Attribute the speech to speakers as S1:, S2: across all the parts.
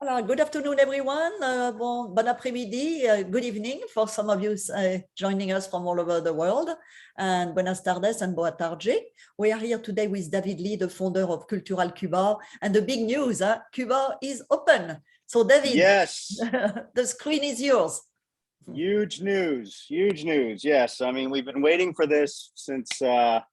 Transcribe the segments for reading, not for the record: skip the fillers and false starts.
S1: Alors, good afternoon, everyone. Bon après-midi, good evening for some of you joining us from all over the world. And buenas tardes and boa tarde. We are here today with David Lee, the founder of Cultural Cuba. And the big news, Cuba is open. So David,
S2: yes,
S1: the screen is yours.
S2: huge news, huge news. Yes, I mean, we've been waiting for this since third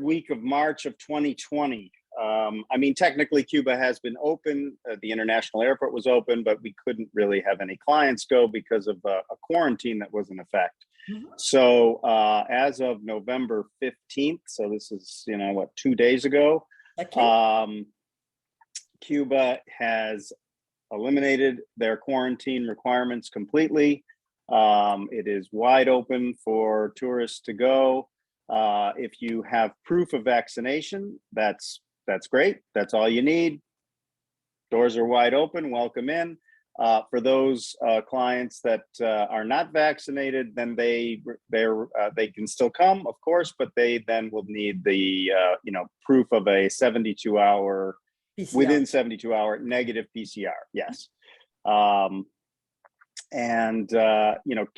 S2: week of March of 2020. I mean, technically Cuba has been open. The international airport was open, but we couldn't really have any clients go because of a quarantine that was in effect. Mm-hmm. So as of November 15th, so this is, 2 days ago, okay. Cuba has eliminated their quarantine requirements completely. It is wide open for tourists to go. If you have proof of vaccination, that's great. That's all you need. Doors are wide open. Welcome in. For those clients that are not vaccinated, then they can still come, of course, but they then will need the proof of a 72-hour PCR. Within 72-hour negative PCR. Yes.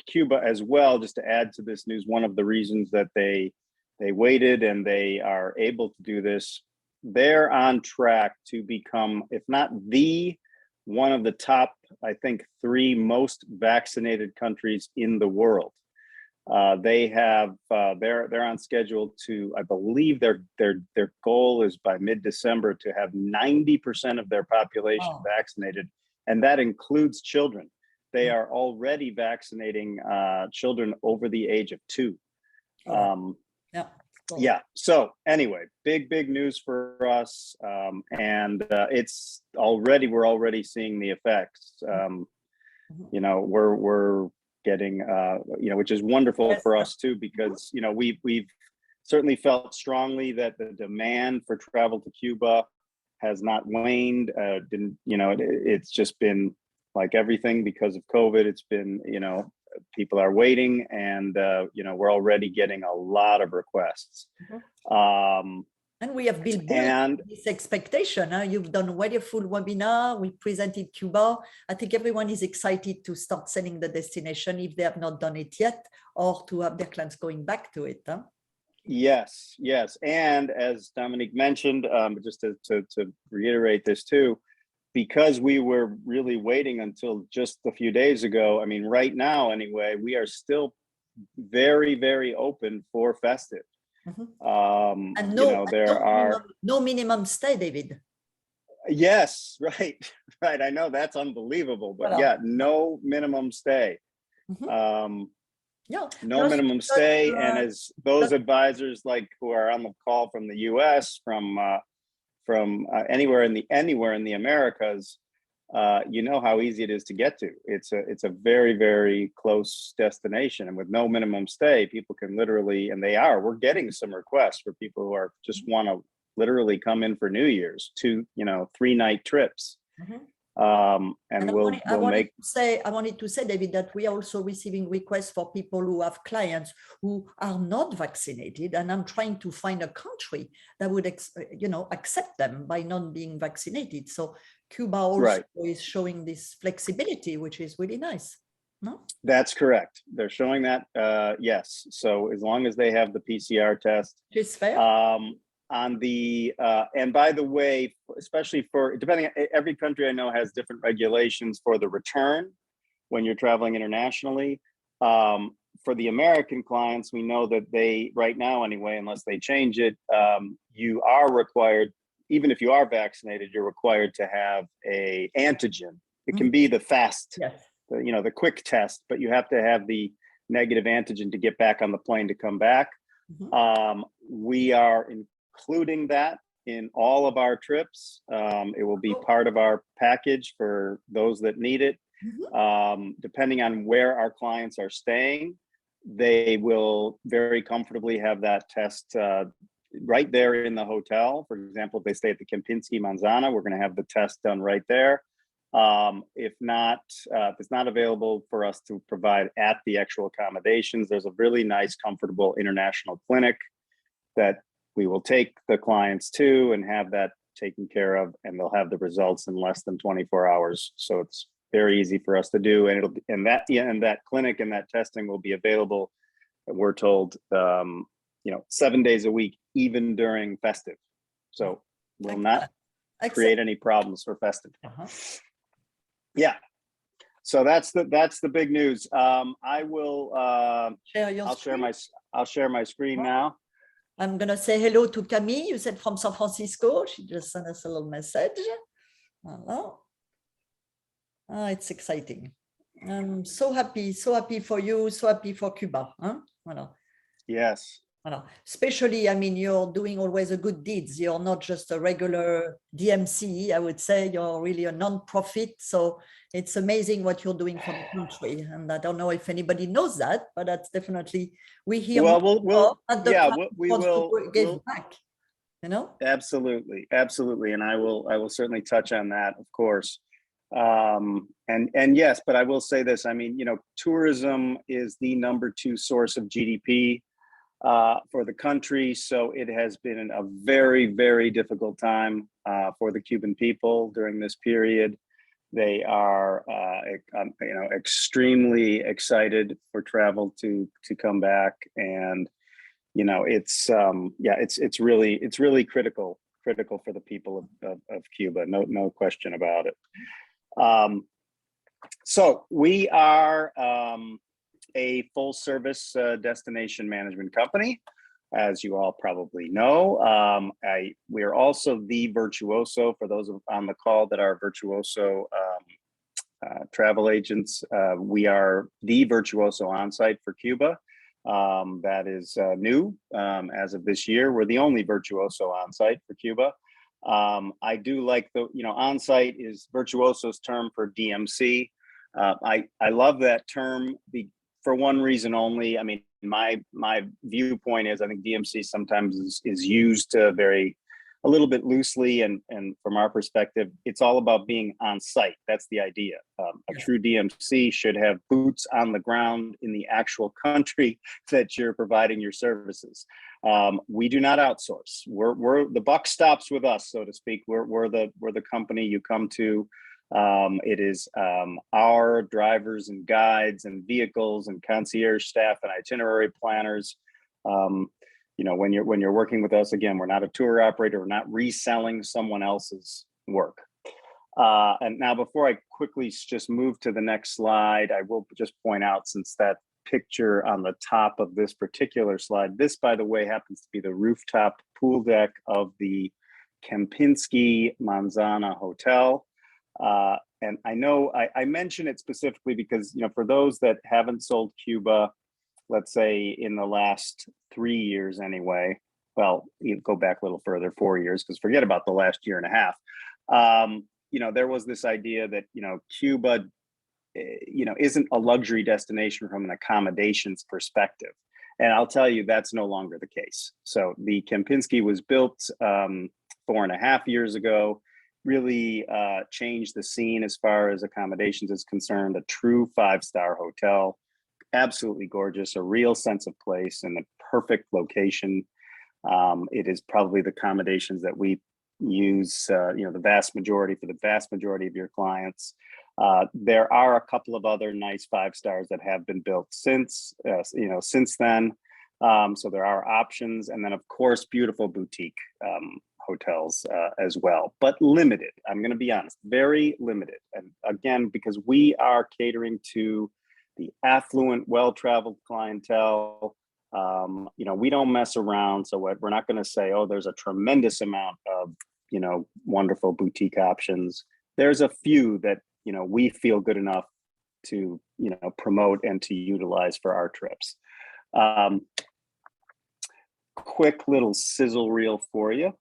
S2: Cuba as well, just to add to this news, one of the reasons that they waited and they are able to do this, they're on track to become, if not one of the top, I think, 3 most vaccinated countries in the world. They're on schedule to, I believe their goal is by mid-December to have 90% of their population vaccinated, and that includes children. They are already vaccinating children over the age of 2. Yeah. So anyway, big news for us, and we're already seeing the effects. We're getting, which is wonderful for us too, because we've certainly felt strongly that the demand for travel to Cuba has not waned. It's just been like everything because of COVID. It's been, people are waiting, and we're already getting a lot of requests.
S1: And we have built this expectation. You've done a wonderful webinar. We presented Cuba. I think everyone is excited to start selling the destination if they have not done it yet, or to have their clients going back to it.
S2: Yes. And as Dominique mentioned, just to reiterate this too, because we were really waiting until just a few days ago, I mean, right now anyway, we are still very, very open for festive. Mm-hmm.
S1: And no minimum stay, David.
S2: Yes, right. I know that's unbelievable, but yeah, no minimum stay. Mm-hmm. No minimum stay. And as those advisors who are on the call from the US, from anywhere in the Americas, how easy it is to get to. It's a very, very close destination, and with no minimum stay, people can literally, and we're getting some requests for people who are just want to literally come in for New Year's, 2, 3-night trips. Mm-hmm. I
S1: wanted to say, David, that we are also receiving requests for people who have clients who are not vaccinated, and I'm trying to find a country that would, accept them by not being vaccinated. So Cuba also is showing this flexibility, which is really nice. No?
S2: That's correct. They're showing that. Yes. So as long as they have the PCR test,
S1: which is fair.
S2: And by the way, especially depending on every country I know has different regulations for the return when you're traveling internationally. For the American clients, we know that they, right now anyway, unless they change it, you are required, even if you are vaccinated, you're required to have a antigen. It can be the fast, the quick test, but you have to have the negative antigen to get back on the plane to come back. Mm-hmm. We are including that in all of our trips. It will be part of our package for those that need it. Mm-hmm. Depending on where our clients are staying, they will very comfortably have that test right there in the hotel. For example, if they stay at the Kempinski Manzana, we're going to have the test done right there. If it's not available for us to provide at the actual accommodations, there's a really nice, comfortable international clinic that we will take the clients to and have that taken care of, and they'll have the results in less than 24 hours. So it's very easy for us to do, and that clinic and that testing will be available, we're told, 7 days a week, even during festive. So will not create any problems for festive. Yeah. So that's the big news. I will. I'll share my screen now.
S1: I'm gonna say hello to Camille. You said from San Francisco. She just sent us a little message. Hello. It's exciting. I'm so happy for you. So happy for Cuba. Voilà.
S2: Yes.
S1: Voilà. Especially, I mean, you're doing always a good deeds. You're not just a regular DMC. I would say you're really a non-profit. So it's amazing what you're doing for the country. And I don't know if anybody knows that, but that's definitely, we hear
S2: we
S1: will give back. You know?
S2: Absolutely. And I will certainly touch on that, of course. And yes, but I will say this. I mean, tourism is the #2 source of GDP for the country. So it has been a very, very difficult time for the Cuban people during this period. They are, extremely excited for travel to come back, and it's really critical for the people of Cuba. No question about it. So we are a full service destination management company, as you all probably know. We are also the Virtuoso, for those on the call that are Virtuoso travel agents. We are the Virtuoso on-site for Cuba. That is new as of this year. We're the only Virtuoso on-site for Cuba. I do like on-site is Virtuoso's term for DMC. I love that term for one reason only. I mean, my viewpoint is I think DMC sometimes is used a little bit loosely, and from our perspective, it's all about being on site. That's the idea. A true DMC should have boots on the ground in the actual country that you're providing your services. We do not outsource. We're the buck stops with us, so to speak. We're the company you come to. It is our drivers and guides and vehicles and concierge staff and itinerary planners. When you're working with us, again, we're not a tour operator. We're not reselling someone else's work. And now, before I quickly just move to the next slide, I will just point out, since that picture on the top of this particular slide, this, by the way, happens to be the rooftop pool deck of the Kempinski Manzana Hotel. And I know I mention it specifically because, for those that haven't sold Cuba, let's say in the last 3 years anyway, well, you go back a little further, 4 years, because forget about the last year and a half. There was this idea that, Cuba, isn't a luxury destination from an accommodations perspective. And I'll tell you, that's no longer the case. So the Kempinski was built 4.5 years ago, really changed the scene as far as accommodations is concerned. A true 5-star hotel, absolutely gorgeous, a real sense of place, and a perfect location. It is probably the accommodations that we use, the vast majority of your clients. There are a couple of other nice 5-stars that have been built since then. So there are options, and then of course beautiful boutique hotels as well, but limited. I'm going to be honest, very limited. And again, because we are catering to the affluent, well-traveled clientele, we don't mess around. So we're not going to say, oh, there's a tremendous amount of, wonderful boutique options. There's a few that, we feel good enough to, promote and to utilize for our trips. Quick little sizzle reel for you.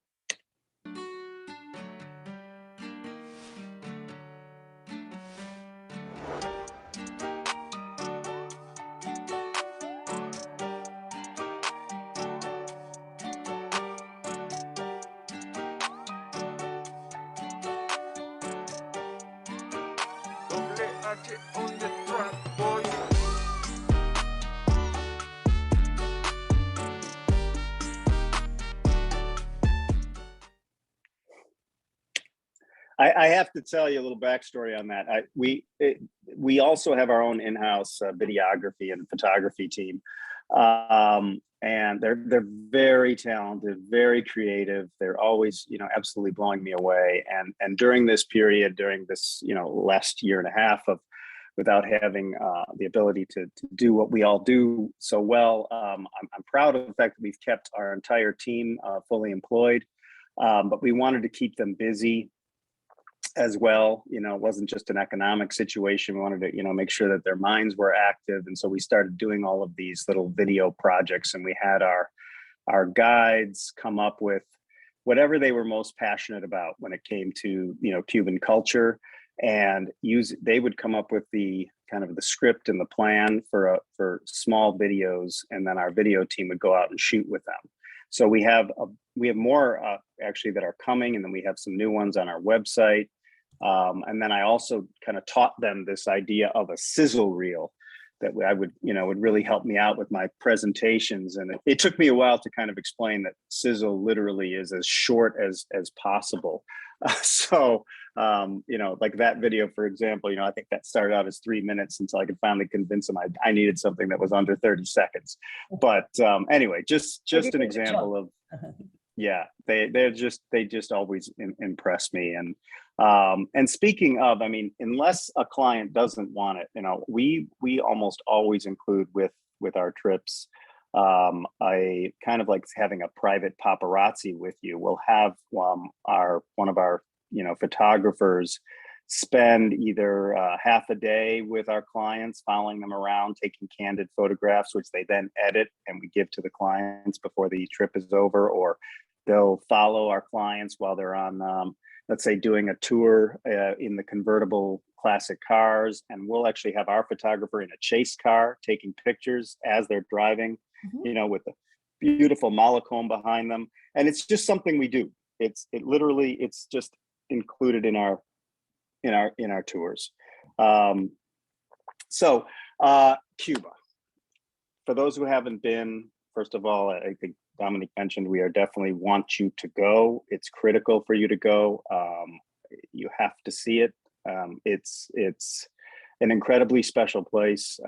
S2: I have to tell you a little backstory on that. We also have our own in-house videography and photography team, and they're very talented, very creative. They're always, absolutely blowing me away. And during this period, during this, last year and a half of without having the ability to do what we all do so well, I'm proud of the fact that we've kept our entire team fully employed, but we wanted to keep them busy as well. It wasn't just an economic situation. We wanted to, make sure that their minds were active. And so we started doing all of these little video projects, and we had our guides come up with whatever they were most passionate about when it came to, Cuban culture, and they would come up with the kind of the script and the plan for small videos. And then our video team would go out and shoot with them. So we have more actually that are coming, and then we have some new ones on our website. And then I also kind of taught them this idea of a sizzle reel that I would, would really help me out with my presentations. And it took me a while to kind of explain that sizzle literally is as short as possible. So, like that video, for example, I think that started out as 3 minutes until I could finally convince them I needed something that was under 30 seconds. But anyway, just an example of, yeah, they just always impress me. And speaking of, unless a client doesn't want it, we almost always include with our trips a kind of like having a private paparazzi with you. We'll have one of our photographers spend either half a day with our clients, following them around, taking candid photographs, which they then edit and we give to the clients before the trip is over. Or they'll follow our clients while they're on, let's say, doing a tour in the convertible classic cars, and we'll actually have our photographer in a chase car taking pictures as they're driving, with the beautiful Mollicone behind them. And it's just something we do. It's just included in our tours. So Cuba, for those who haven't been, first of all, I think Dominique mentioned, we are definitely want you to go. It's critical for you to go. You have to see it. It's an incredibly special place.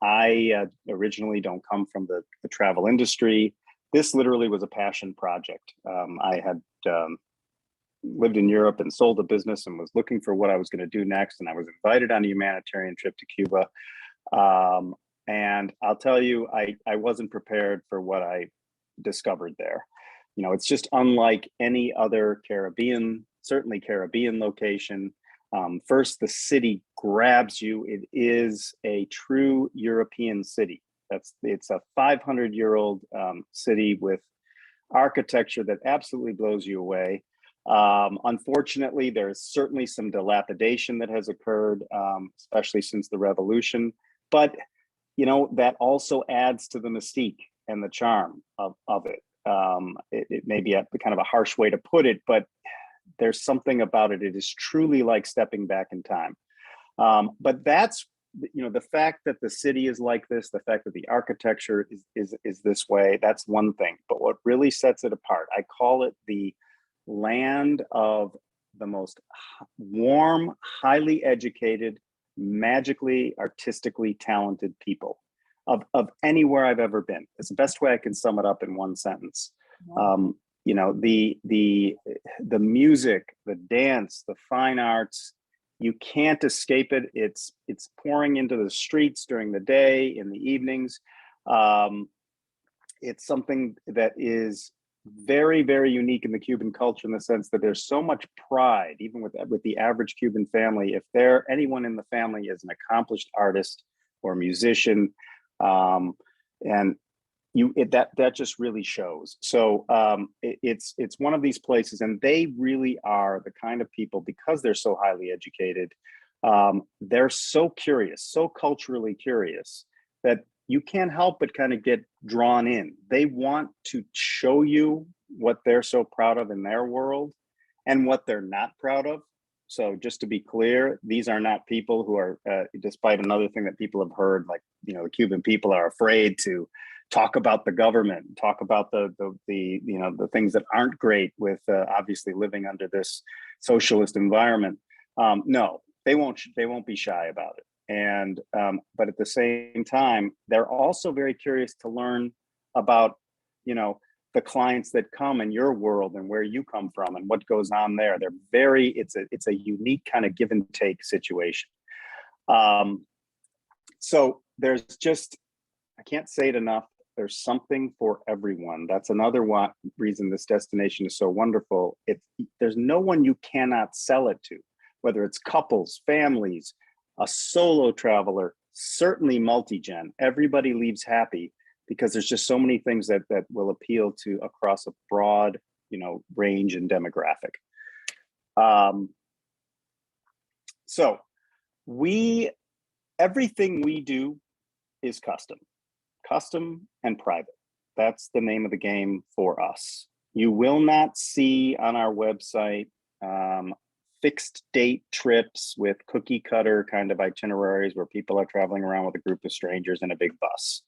S2: I originally don't come from the travel industry. This literally was a passion project. I had lived in Europe and sold a business and was looking for what I was going to do next. And I was invited on a humanitarian trip to Cuba. And I'll tell you, I wasn't prepared for what I discovered there. It's just unlike any other certainly Caribbean location. First, the city grabs you. It is a true European city. It's a 500-year-old city with architecture that absolutely blows you away. Unfortunately, there's certainly some dilapidation that has occurred, especially since the revolution. But that also adds to the mystique and the charm of it. It may be a kind of a harsh way to put it, but there's something about it. It is truly like stepping back in time. But that's, the fact that the city is like this, the fact that the architecture is this way, that's one thing. But what really sets it apart, I call it the land of the most warm, highly educated, magically, artistically talented people of anywhere I've ever been. It's the best way I can sum it up in one sentence. Wow. The music, the dance, the fine arts, you can't escape it. It's pouring into the streets during the day, in the evenings. It's something that is very, very unique in the Cuban culture, in the sense that there's so much pride, even with the average Cuban family. If anyone in the family is an accomplished artist or musician, and that just really shows. So it's one of these places, and they really are the kind of people, because they're so highly educated, they're so curious, so culturally curious, that you can't help but kind of get drawn in. They want to show you what they're so proud of in their world and what they're not proud of. So just to be clear, these are not people who are, despite another thing that people have heard, like, the Cuban people are afraid to talk about the government, talk about the things that aren't great with obviously living under this socialist environment. No, they won't be shy about it. And but at the same time, they're also very curious to learn about, you know, the clients that come in your world and where you come from and what goes on there. It's a unique kind of give and take situation. So there's just, I can't say it enough, there's something for everyone. That's another reason this destination is so wonderful. There's no one you cannot sell it to, whether it's couples, families, a solo traveler, certainly multi-gen. Everybody leaves happy because there's just so many things that will appeal to across a broad, you know, range and demographic. So everything we do is custom and private. That's the name of the game for us. You will not see on our website fixed date trips with cookie cutter kind of itineraries where people are traveling around with a group of strangers in a big bus.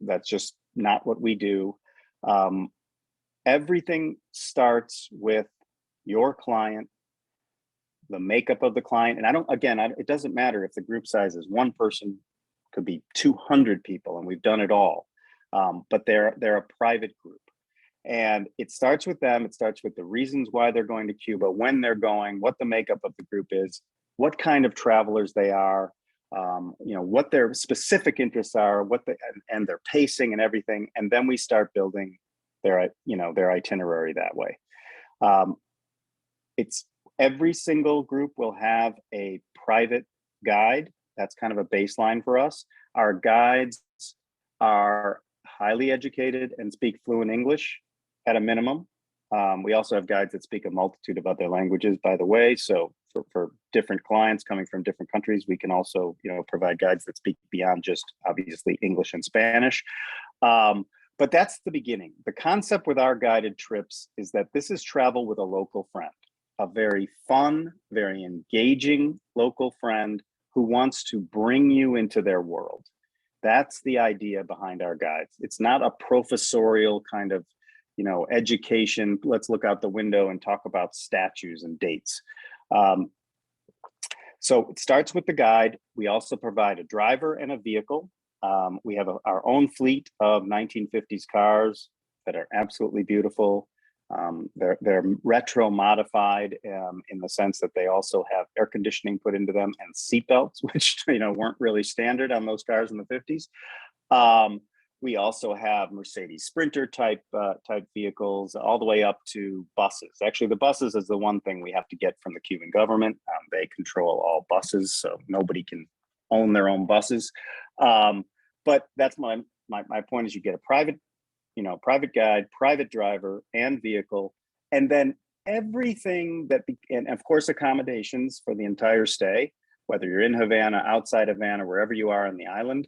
S2: That's just not what we do. Everything starts with your client, the makeup of the client. And it doesn't matter if the group size is one person, could be 200 people, and we've done it all. But they're a private group. And it starts with them. It starts with the reasons why they're going to Cuba, when they're going, what the makeup of the group is, what kind of travelers they are, you know, what their specific interests are, and their pacing and everything. And then we start building their itinerary that way. It's every single group will have a private guide. That's kind of a baseline for us. Our guides are highly educated and speak fluent English at a minimum. We also have guides that speak a multitude of other languages, by the way. So for different clients coming from different countries, we can also, you know, provide guides that speak beyond just obviously English and Spanish. But that's the beginning. The concept with our guided trips is that this is travel with a local friend, a very fun, very engaging local friend who wants to bring you into their world. That's the idea behind our guides. It's not a professorial kind of, you know, education. Let's look out the window and talk about statues and dates. So it starts with the guide. We also provide a driver and a vehicle. We have our own fleet of 1950s cars that are absolutely beautiful. They're retro modified in the sense that they also have air conditioning put into them and seatbelts, which, you know, weren't really standard on those cars in the 50s. We also have Mercedes Sprinter type vehicles, all the way up to buses. Actually, the buses is the one thing we have to get from the Cuban government. They control all buses, so nobody can own their own buses. But that's my point is you get a private guide, private driver and vehicle, and then everything and of course accommodations for the entire stay, whether you're in Havana, outside Havana, wherever you are on the island.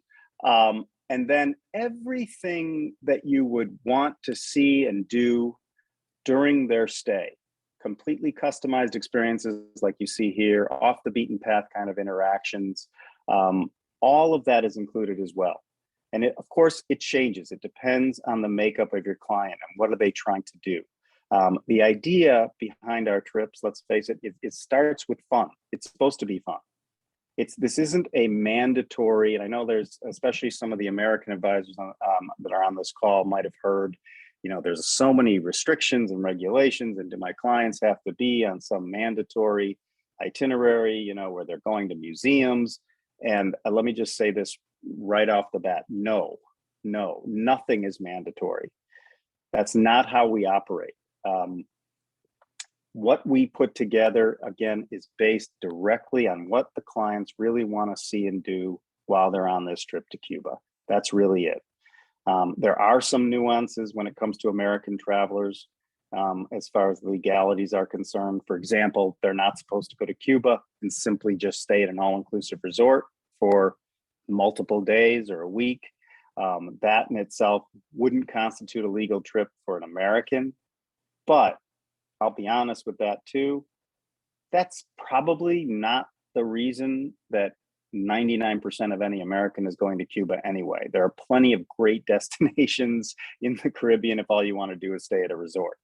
S2: And then everything that you would want to see and do during their stay, completely customized experiences like you see here, off the beaten path kind of interactions. All of that is included as well. And of course, it changes. It depends on the makeup of your client and what are they trying to do. The idea behind our trips, let's face it, it starts with fun. It's supposed to be fun. This isn't a mandatory, and I know there's, especially some of the American advisors that are on this call might have heard, you know, there's so many restrictions and regulations, and do my clients have to be on some mandatory itinerary, you know, where they're going to museums? And let me just say this right off the bat. No, nothing is mandatory. That's not how we operate. What we put together, again, is based directly on what the clients really want to see and do while they're on this trip to Cuba. That's really it. There are some nuances when it comes to American travelers as far as legalities are concerned. For example, they're not supposed to go to Cuba and simply just stay at an all-inclusive resort for multiple days or a week. That in itself wouldn't constitute a legal trip for an American, but I'll be honest with that too. That's probably not the reason that 99% of any American is going to Cuba anyway. There are plenty of great destinations in the Caribbean if all you want to do is stay at a resort.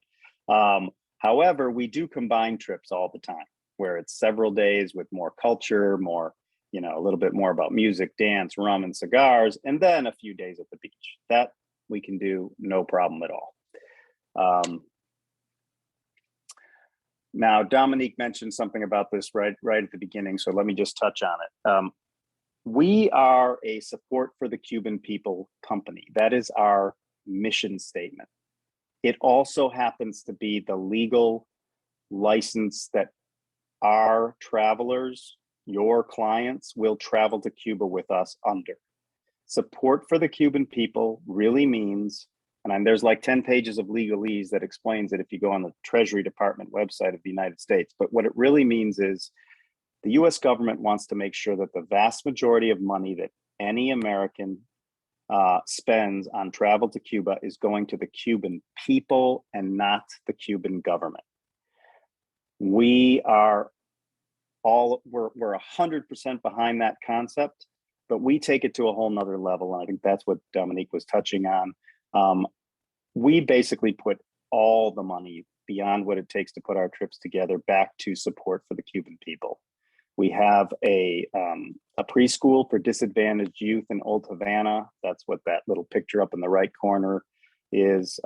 S2: However, we do combine trips all the time, where it's several days with more culture, more, a little bit more about music, dance, rum, and cigars, and then a few days at the beach. That we can do no problem at all. Now, Dominique mentioned something about this right at the beginning, so let me just touch on it. We are a support for the Cuban people company. That is our mission statement. It also happens to be the legal license that our travelers, your clients, will travel to Cuba with us under. Support for the Cuban people really means, and there's like 10 pages of legalese that explains it if you go on the Treasury Department website of the United States. But what it really means is the US government wants to make sure that the vast majority of money that any American spends on travel to Cuba is going to the Cuban people and not the Cuban government. We're 100% behind that concept, but we take it to a whole nother level. And I think that's what Dominique was touching on. We basically put all the money beyond what it takes to put our trips together back to support for the Cuban people. We have a preschool for disadvantaged youth in Old Havana. That's what that little picture up in the right corner is.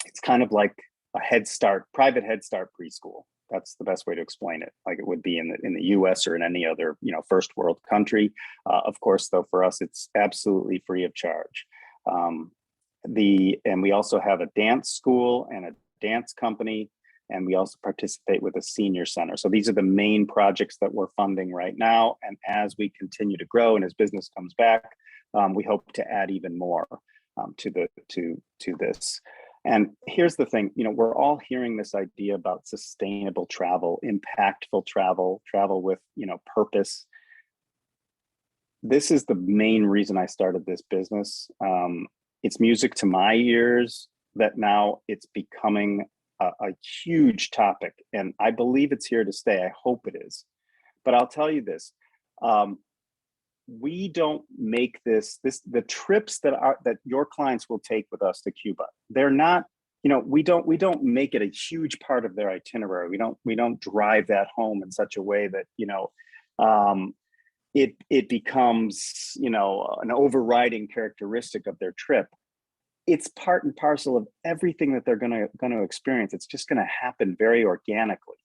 S2: It's kind of like a Head Start, private Head Start preschool. That's the best way to explain it, like it would be in the US or in any other first world country. Of course, though, for us, it's absolutely free of charge. And we also have a dance school and a dance company, and we also participate with a senior center. So these are the main projects that we're funding right now. And as we continue to grow and as business comes back, we hope to add even more to this. And here's the thing, we're all hearing this idea about sustainable travel, impactful travel, travel with, purpose. This is the main reason I started this business. It's music to my ears that now it's becoming a huge topic, and I believe it's here to stay. I hope it is. But I'll tell you this, we don't make the trips that your clients will take with us to Cuba, they're not, we don't make it a huge part of their itinerary. We don't drive that home in such a way that, it becomes, an overriding characteristic of their trip. It's part and parcel of everything that they're going to experience. It's just going to happen very organically.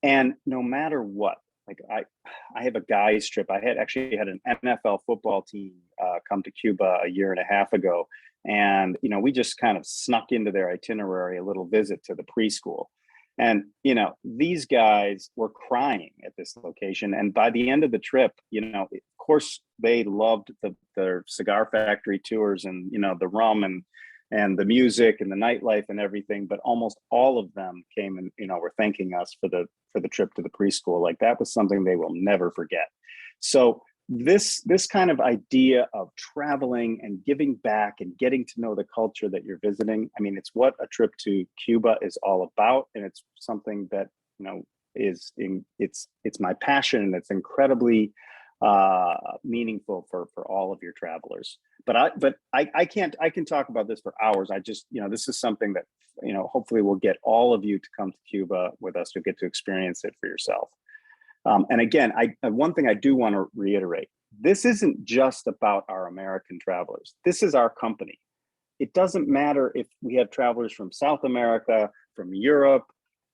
S2: And no matter what, like I have a guys trip. I actually had an NFL football team come to Cuba a year and a half ago. And, we just kind of snuck into their itinerary, a little visit to the preschool. And, these guys were crying at this location. And by the end of the trip, of course, they loved their cigar factory tours and, the rum and the music and the nightlife and everything. But almost all of them came and, were thanking us for the trip to the preschool. Like that was something they will never forget. So this kind of idea of traveling and giving back and getting to know the culture that you're visiting, I mean, it's what a trip to Cuba is all about. And it's something that, it's my passion, and it's incredibly meaningful for all of your travelers. But I can talk about this for hours. I just, this is something that, hopefully will get all of you to come to Cuba with us to get to experience it for yourself. And again, one thing I do want to reiterate, this isn't just about our American travelers. This is our company. It doesn't matter if we have travelers from South America, from Europe,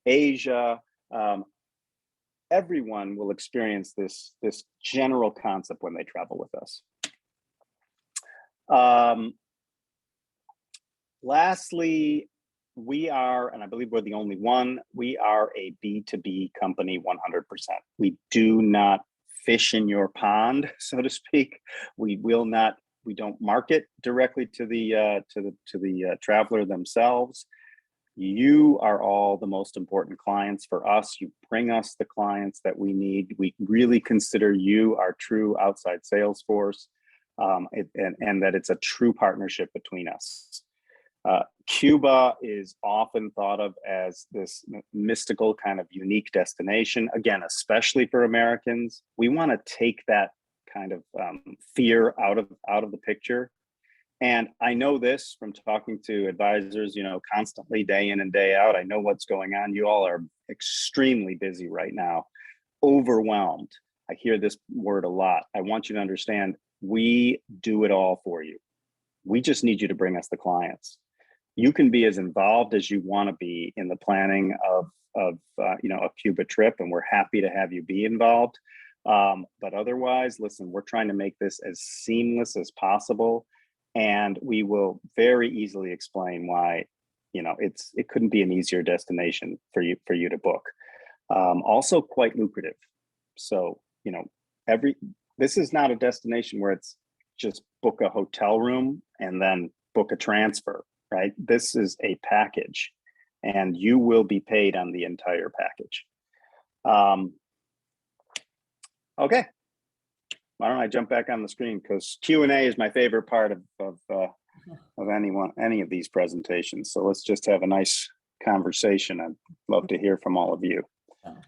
S2: Asia, everyone will experience this general concept when they travel with us. Lastly, we are, and I believe we're the only one, we are a B2B company 100%. We do not fish in your pond, so to speak. We don't market directly to the traveler themselves. You are all the most important clients for us. You bring us the clients that we need. We really consider you our true outside sales force, and that it's a true partnership between us. Cuba is often thought of as this mystical kind of unique destination. Again, especially for Americans, we want to take that kind of fear out of the picture. And I know this from talking to advisors, constantly day in and day out. I know what's going on. You all are extremely busy right now, overwhelmed. I hear this word a lot. I want you to understand, we do it all for you. We just need you to bring us the clients. You can be as involved as you want to be in the planning of a Cuba trip, and we're happy to have you be involved. But otherwise, listen, we're trying to make this as seamless as possible, and we will very easily explain why it couldn't be an easier destination for you to book. Also quite lucrative. So this is not a destination where it's just book a hotel room and then book a transfer, right? This is a package, and you will be paid on the entire package. Okay, why don't I jump back on the screen, because Q&A is my favorite part of any of these presentations. So let's just have a nice conversation. I'd love to hear from all of you.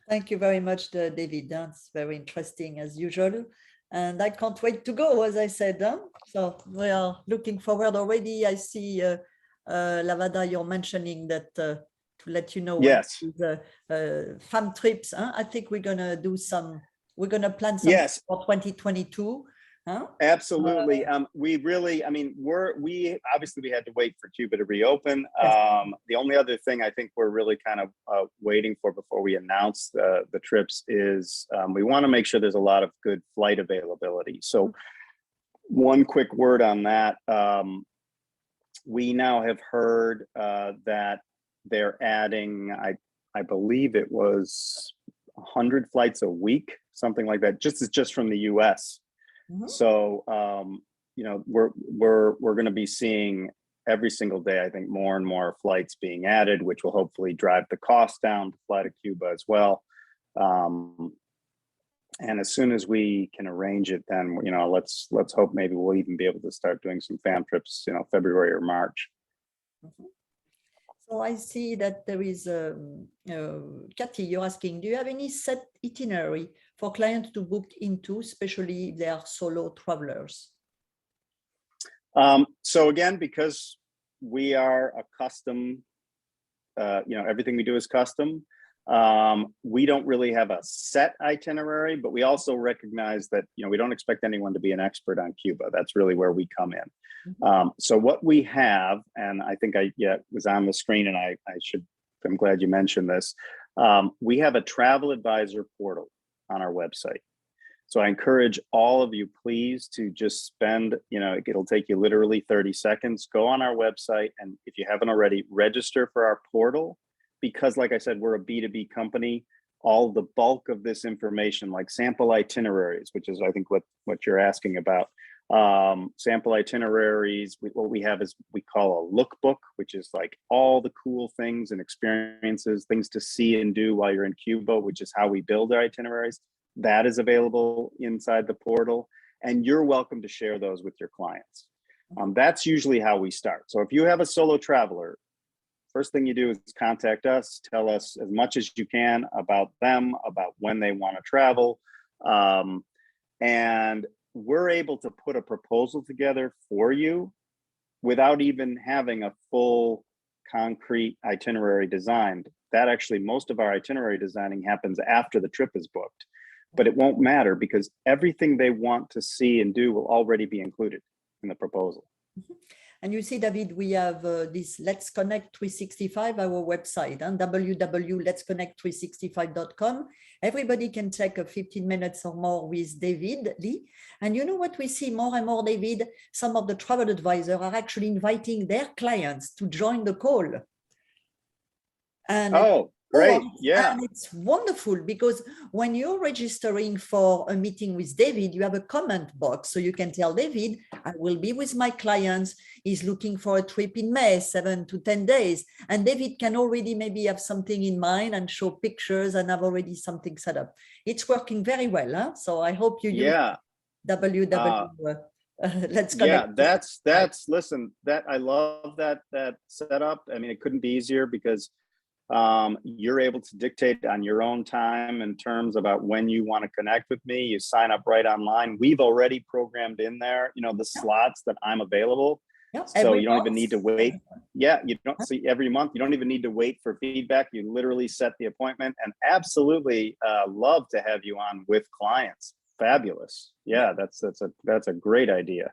S1: Thank you very much, David. That's very interesting as usual. And I can't wait to go, as I said. So we are looking forward already. I see, Lavada, you're mentioning that to let you know.
S2: Yes.
S1: Fam trips. I think we're going to do some, we're going to plan some for 2022.
S2: Absolutely. We obviously had to wait for Cuba to reopen. The only other thing I think we're really kind of waiting for before we announce the trips is we want to make sure there's a lot of good flight availability. So one quick word on that. We now have heard that they're adding, I believe it was 100 flights a week, something like that, just from the US. So, we're going to be seeing every single day, I think, more and more flights being added, which will hopefully drive the cost down to fly to Cuba as well. And as soon as we can arrange it, then, let's hope maybe we'll even be able to start doing some fam trips, February or March.
S1: So I see that there is, Kathy, you're asking, do you have any set itinerary for clients to book into, especially if they are solo travelers?
S2: So again, because we are a custom, everything we do is custom. We don't really have a set itinerary, but we also recognize that, we don't expect anyone to be an expert on Cuba. That's really where we come in. So what we have, and I think was on the screen, and I'm glad you mentioned this. We have a travel advisor portal on our website. So I encourage all of you, please, to just spend, it'll take you literally 30 seconds, go on our website. And if you haven't already, register for our portal, because like I said, we're a B2B company. All the bulk of this information, like sample itineraries, which is, I think, what you're asking about. Sample itineraries, what we have is we call a lookbook, which is like all the cool things and experiences, things to see and do while you're in Cuba, which is how we build our itineraries. That is available inside the portal, and you're welcome to share those with your clients. That's usually how we start. So if you have a solo traveler, first thing you do is contact us, tell us as much as you can about them, about when they want to travel. And we're able to put a proposal together for you without even having a full concrete itinerary designed. That actually, most of our itinerary designing happens after the trip is booked, but it won't matter because everything they want to see and do will already be included in the proposal.
S1: And you see, David, we have this Let's Connect 365, our website, and www.letsconnect365.com. Everybody can take 15 minutes or more with David Lee. And you know what we see more and more, David? Some of the travel advisors are actually inviting their clients to join the call. And
S2: great. Yeah.
S1: And it's wonderful because when you're registering for a meeting with David, you have a comment box. So you can tell David, I will be with my clients. He's looking for a trip in May, 7 to 10 days. And David can already maybe have something in mind and show pictures and have already something set up. It's working very well. Huh? So I hope you use www. Let's connect.
S2: Yeah, listen, I love that setup. I mean, it couldn't be easier because you're able to dictate on your own time in terms about when you want to connect with me. You sign up right online. We've already programmed in there, the slots that I'm available.
S1: Yeah,
S2: So
S1: every
S2: you don't even need to
S1: month.
S2: wait. Yeah, you don't see every month. You don't even need to wait for feedback. You literally set the appointment, and absolutely love to have you on with clients. Fabulous. Yeah, that's a great idea.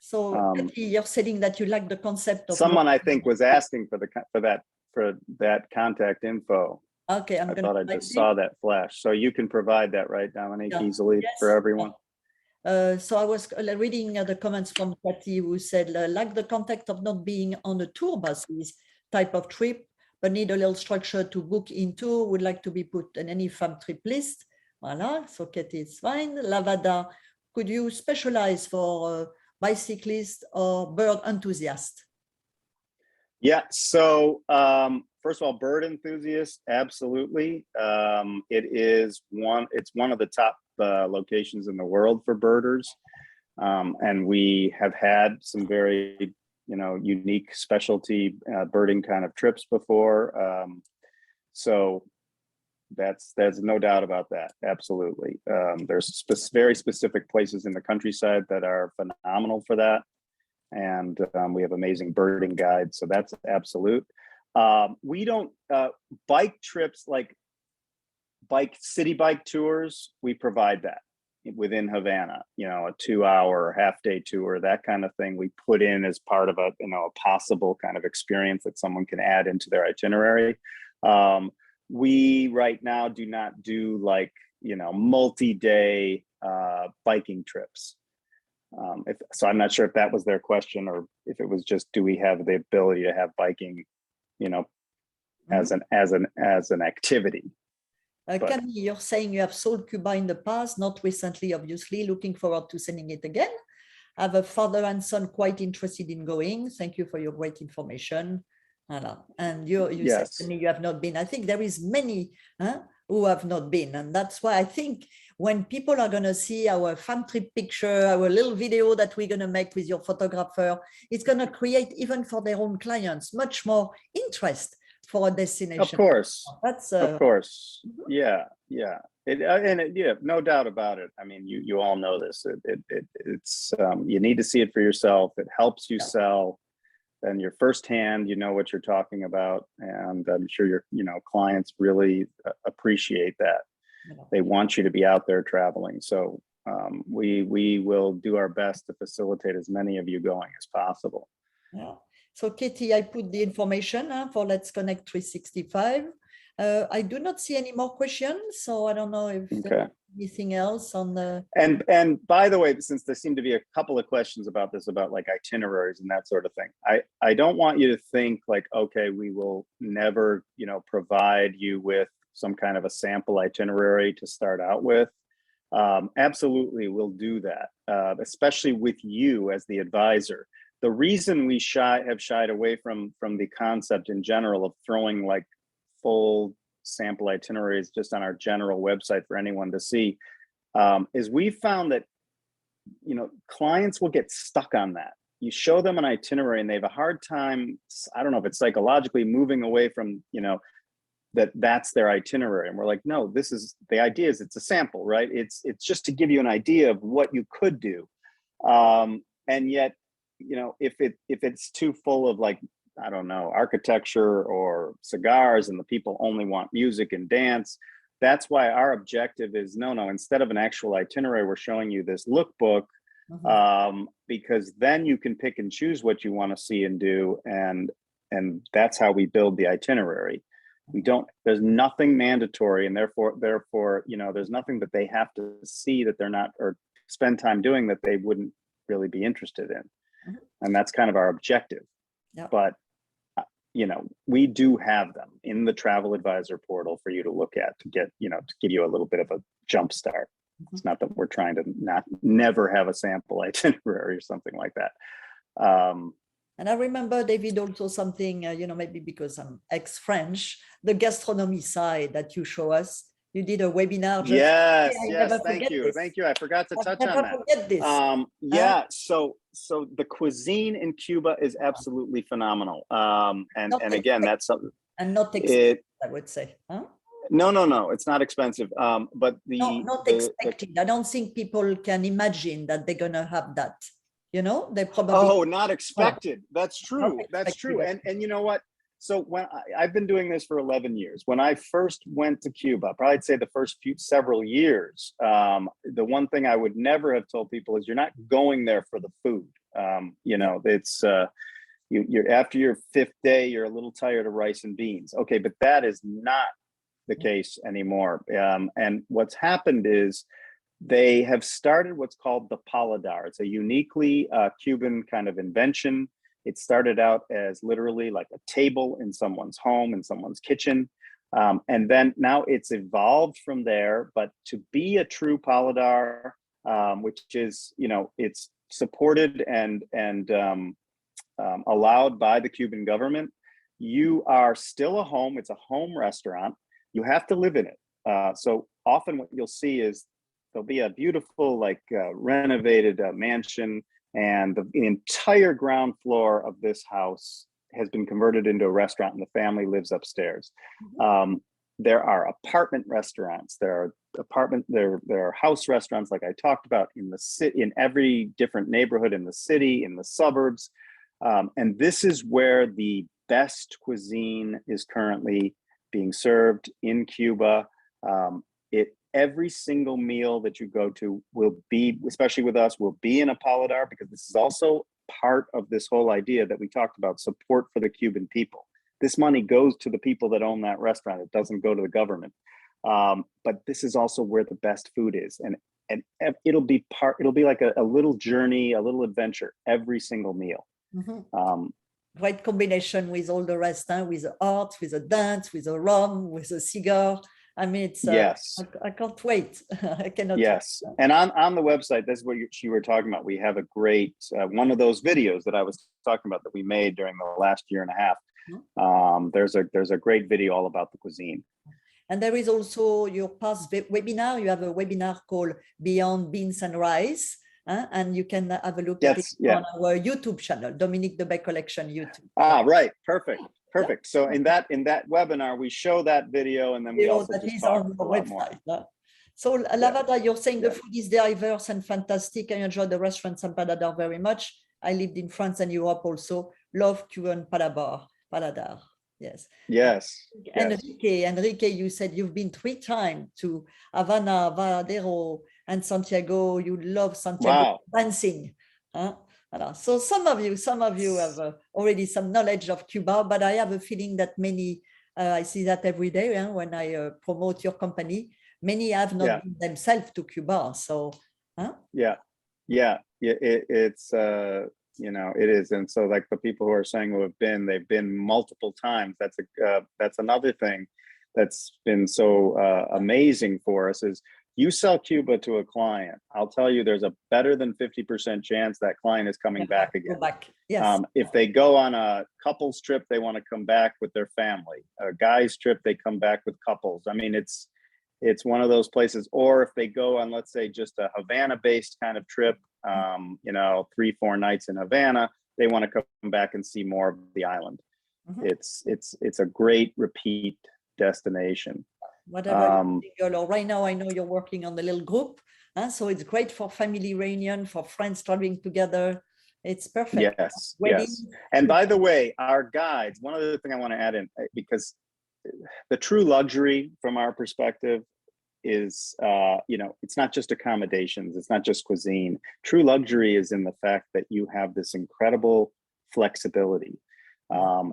S1: So Kathy, you're saying that you like the concept of
S2: Someone I think was asking for that contact info.
S1: Okay, I'm
S2: I
S1: going to
S2: thought I just saw that flash. So you can provide that, right, Dominique,
S1: Yeah.
S2: easily for
S1: Yes.
S2: everyone.
S1: So I was reading the comments from Kathy, who said, like the context of not being on a tour buses type of trip, but need a little structure to book into, would like to be put in any fam trip list. Voilà, so Kathy is fine. Lavada, could you specialize for bicyclist or bird enthusiast?
S2: Yeah, so first of all, bird enthusiasts, absolutely. It's one of the top locations in the world for birders. And we have had some very, unique specialty birding kind of trips before. So there's no doubt about that. Absolutely. There's very specific places in the countryside that are phenomenal for that. And we have amazing birding guides. So that's absolute. We don't bike trips, like city bike tours, we provide that within Havana, a 2-hour half-day tour, that kind of thing we put in as part of a possible kind of experience that someone can add into their itinerary. We right now do not do multi-day biking trips. So I'm not sure if that was their question, or if it was just, do we have the ability to have biking, as an activity.
S1: Camille, you're saying you have sold Cuba in the past, not recently, obviously. Looking forward to sending it again. I have a father and son quite interested in going. Thank you for your great information. And you
S2: Yes.
S1: said to me you have not been. I think there is many who have not been. And that's why I think when people are going to see our fam trip picture, our little video that we're going to make with your photographer, it's going to create, even for their own clients, much more interest for a destination.
S2: Of course.
S1: That's
S2: of course. Yeah. No doubt about it. I mean, you all know this. It's you need to see it for yourself. It helps you sell. And you're firsthand, you know what you're talking about, and I'm sure your clients really appreciate that. They want you to be out there traveling. So we will do our best to facilitate as many of you going as possible.
S1: Yeah. So Katie, I put the information for Let's Connect 365. I do not see any more questions, so I don't know if there's anything else on the.
S2: And by the way, since there seem to be a couple of questions about this, about like itineraries and that sort of thing, I don't want you to think like, okay, we will never, provide you with some kind of a sample itinerary to start out with. Absolutely, we'll do that, especially with you as the advisor. The reason we have shied away from the concept in general of throwing like full sample itineraries just on our general website for anyone to see is we found that clients will get stuck on that. You show them an itinerary and they have a hard time, I don't know if it's psychologically, moving away from that's their itinerary. And we're like, no, this is the idea, is it's a sample, right? It's just to give you an idea of what you could do. And yet, if it's too full of like, I don't know, architecture or cigars, and the people only want music and dance, that's why our objective is no, instead of an actual itinerary, we're showing you this lookbook, because then you can pick and choose what you want to see and do. And that's how we build the itinerary. There's nothing mandatory, and therefore, there's nothing that they have to see that they're not, or spend time doing, that they wouldn't really be interested in. And that's kind of our objective. But we do have them in the travel advisor portal for you to look at, to get, to give you a little bit of a jump start. It's not that we're trying to never have a sample itinerary or something like that.
S1: And I remember, David, also something, maybe because I'm ex-French, the gastronomy side that you show us. You did a webinar.
S2: Yes, thank you. I forgot to touch on that. So the cuisine in Cuba is absolutely phenomenal. And again, that's something.
S1: And not expensive, I would say. Huh?
S2: No, it's not expensive. But
S1: not expected. I don't think people can imagine that they're gonna have that. You know, they probably.
S2: Oh, not expected. That's true. That's true.
S1: Expected.
S2: And you know what? So when I've been doing this for 11 years, when I first went to Cuba, probably I'd say the first several years, the one thing I would never have told people is you're not going there for the food. You know, it's you're after your fifth day, you're a little tired of rice and beans. Okay, but that is not the case anymore. And what's happened is they have started what's called the paladar. It's a uniquely Cuban kind of invention. It started out as literally like a table in someone's home, in someone's kitchen. And then now it's evolved from there. But to be a true paladar, which is, you know, it's supported and allowed by the Cuban government, you are still a home. It's a home restaurant. You have to live in it. So often what you'll see is there'll be a beautiful, like renovated mansion, and the entire ground floor of this house has been converted into a restaurant, and the family lives upstairs. There are apartment restaurants. There are house restaurants, like I talked about, in the city, in every different neighborhood in the city, in the suburbs, and this is where the best cuisine is currently being served in Cuba. Every single meal that you go to will be, especially with us, will be in a paladar, because this is also part of this whole idea that we talked about, support for the Cuban people. This money goes to the people that own that restaurant. It doesn't go to the government. But this is also where the best food is. And it'll be like a little journey, a little adventure, every single meal.
S1: Great combination with all the rest, with the art, with the dance, with the rum, with the cigar. I mean, it's
S2: yes.
S1: I can't wait. I cannot.
S2: Yes, wait. And on the website, that's what you were talking about. We have a great one of those videos that I was talking about that we made during the last year and a half. There's a great video all about the cuisine.
S1: And there is also your past webinar. You have a webinar called Beyond Beans and Rice, and you can have a look at it on our YouTube channel, Dominique Debay Collection YouTube.
S2: Right, perfect. Perfect. Yeah. So in that webinar, we show that video, and then we also just talk on the website.
S1: So Lavada, you're saying the food is diverse and fantastic. I enjoy the restaurants and paladar very much. I lived in France and Europe also. Love Cuban paladar. Yes.
S2: Yes.
S1: Enrique, you said you've been 3 times to Havana, Varadero, and Santiago. You love Santiago dancing. So some of you have already some knowledge of Cuba, but I have a feeling that many, I see that every day when I promote your company, many have not been themselves to Cuba. So,
S2: it's you know, it is. And so, like, the people who are saying they've been multiple times. That's another thing that's been so amazing for us is, you sell Cuba to a client, I'll tell you, there's a better than 50% chance that client is coming back again.
S1: Yes.
S2: If they go on a couples trip, they want to come back with their family. A guy's trip, they come back with couples. I mean, it's one of those places. Or if they go on, let's say, just a Havana-based kind of trip, 3-4 nights in Havana, they want to come back and see more of the island. It's a great repeat destination.
S1: Whatever right now, I know you're working on the little group, so it's great for family reunion, for friends traveling together. It's perfect.
S2: Yes. And by the way, our guides, one other thing I want to add in, because the true luxury from our perspective is, it's not just accommodations, it's not just cuisine. True luxury is in the fact that you have this incredible flexibility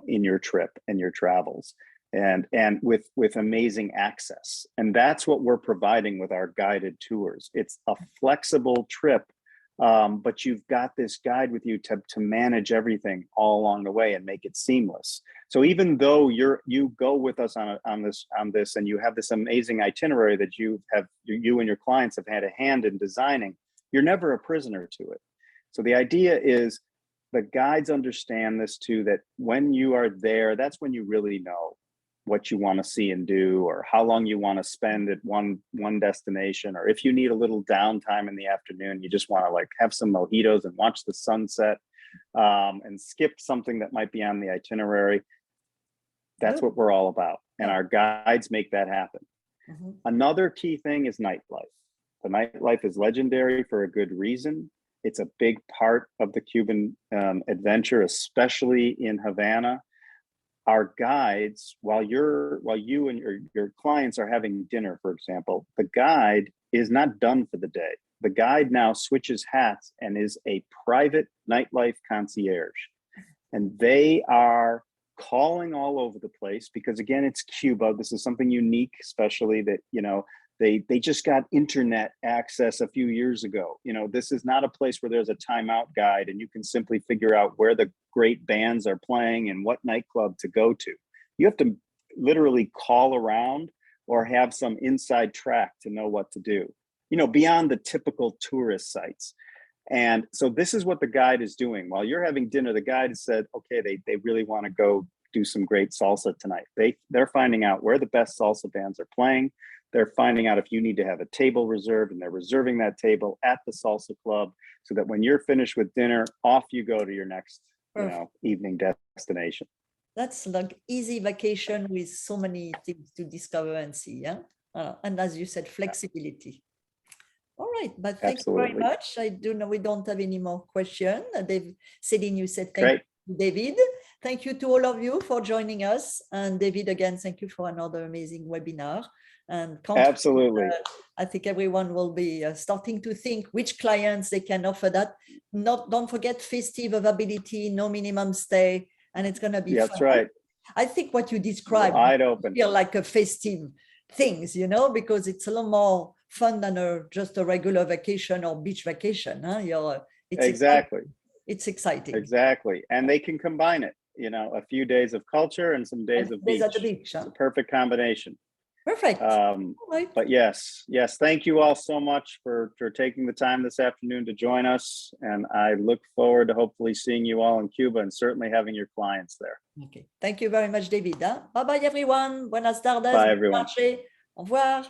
S2: in your trip and your travels. And with amazing access. And that's what we're providing with our guided tours. It's a flexible trip, but you've got this guide with you to manage everything all along the way and make it seamless. So even though you go with us on this and you have this amazing itinerary that you and your clients have had a hand in designing, you're never a prisoner to it. So the idea is, the guides understand this too, that when you are there, that's when you really know what you want to see and do, or how long you want to spend at one destination, or if you need a little downtime in the afternoon, you just want to like have some mojitos and watch the sunset, and skip something that might be on the itinerary. That's what we're all about, and our guides make that happen. Another key thing is nightlife. The nightlife is legendary for a good reason. It's a big part of the Cuban adventure, especially in Havana. Our guides, while you and your clients are having dinner, for example, the guide is not done for the day. The guide now switches hats and is a private nightlife concierge. And they are calling all over the place because, again, it's Cuba. This is something unique, especially that, you know, they just got internet access a few years ago. You know, this is not a place where there's a timeout guide and you can simply figure out where the great bands are playing and what nightclub to go to. You have to literally call around or have some inside track to know what to do, you know, beyond the typical tourist sites. And so this is what the guide is doing. While you're having dinner, the guide has said, okay, they really want to go do some great salsa tonight. They're finding out where the best salsa bands are playing. They're finding out if you need to have a table reserved, and they're reserving that table at the salsa club so that when you're finished with dinner, off you go to your next, you know, evening destination.
S1: That's like easy vacation with so many things to discover and see. Yeah. And as you said, flexibility. All right, but thank you very much. I do know we don't have any more questions. Céline, you said thank you, David. Thank you to all of you for joining us. And David, again, thank you for another amazing webinar. And
S2: absolutely,
S1: I think everyone will be starting to think which clients they can offer that. Don't forget festive availability, no minimum stay, and it's going to be fun.
S2: That's right.
S1: I think what you described
S2: wide open,
S1: feel like a festive things, you know, because it's a little more fun than just a regular vacation or beach vacation. Huh? It's exciting.
S2: Exactly, and they can combine it. You know, a few days of culture and some days of beach.
S1: At the beach.
S2: It's a perfect combination.
S1: Perfect.
S2: Right. But yes, thank you all so much for taking the time this afternoon to join us. And I look forward to hopefully seeing you all in Cuba and certainly having your clients there.
S1: Okay. Thank you very much, David. Bye-bye, everyone. Buenas tardes.
S2: Bye, everyone.
S1: Au revoir.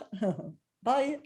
S1: Bye.